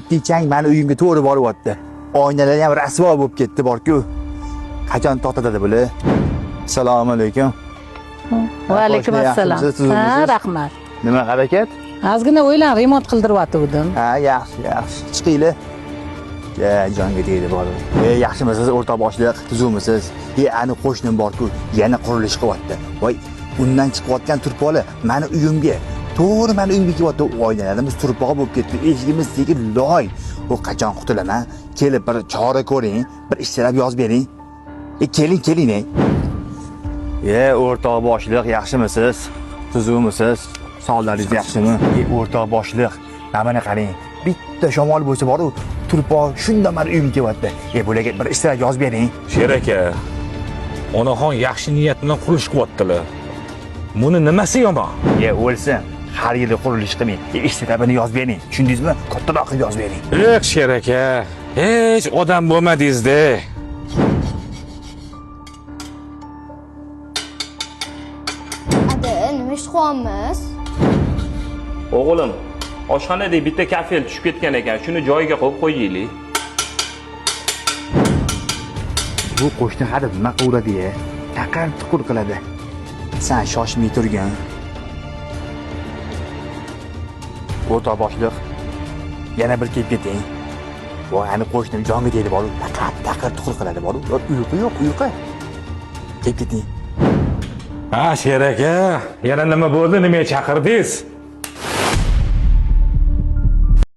oddiy chang mani uyimga to'g'ri boryapti. Oynalari ham rasvo bo'lib ketdi borku. Qachon to'xtatadi bular? Assalomu alaykum. Va alaykum assalom. Ha, rahmat. Nima harakat? Ozgina o'ylan remont qildiryaptim. Ha, yaxshi. Chiqinglar. Jonga tegdi bor. Yaxshimisiz o'rtoq boshliq? Tuzumisiz? Ani qo'shnim borku, yana qurilish qilyapti. Voy, undan chiqayotgan turpoqlar mani uyimga, to'g'ri mani uyimga kelyapti. Oynalarimiz turpoq bo'lib ketdi. Eshigimiz sekin loy. Bu qachon qutulaman? Kelib bir chora ko'ring, bir ishtirab yozib bering. Keling. O'rtoq boshliq, yaxshimisiz? Tuzumisiz? Sog'lig'ingiz yaxshimi? O'rtoq boshliq, mana qarang. Bitta shamol bo'lsa bor-ku, turpoq shunda meni uyimga kelyapti. Bularga bir ishtirab yozib bering. Sher aka, onaxon yaxshi niyat bilan qurilish qilyaptilar. Buni nimasi yomon? O'lsin. Har yili qurilish qilmang. Ishtirabini yozib bering. Tushundingizmi? Kattaroq qilib yozib bering. Sher aka, hech odam bo'lmadingiz-da. Nima ish qilyapmiz? O'g'lim, oshxonada bitta kafel tushib ketgan ekan, shuni joyiga qo'yib qo'yaylik. Bu qo'shni hali nima qiladi-ya? Taqar tuqur qiladi. Sen shoshmay turgin. O'rtoq boshliq, yana bir kelib keting. Voy, ani qo'shnim jonga tegdi bor-ku, taqar tuqur qiladi bor-ku. Uyqu yo'q. Kelib keting. Ha, Sher aka, yana nima bo'ldi? Nimaga chaqirdingiz?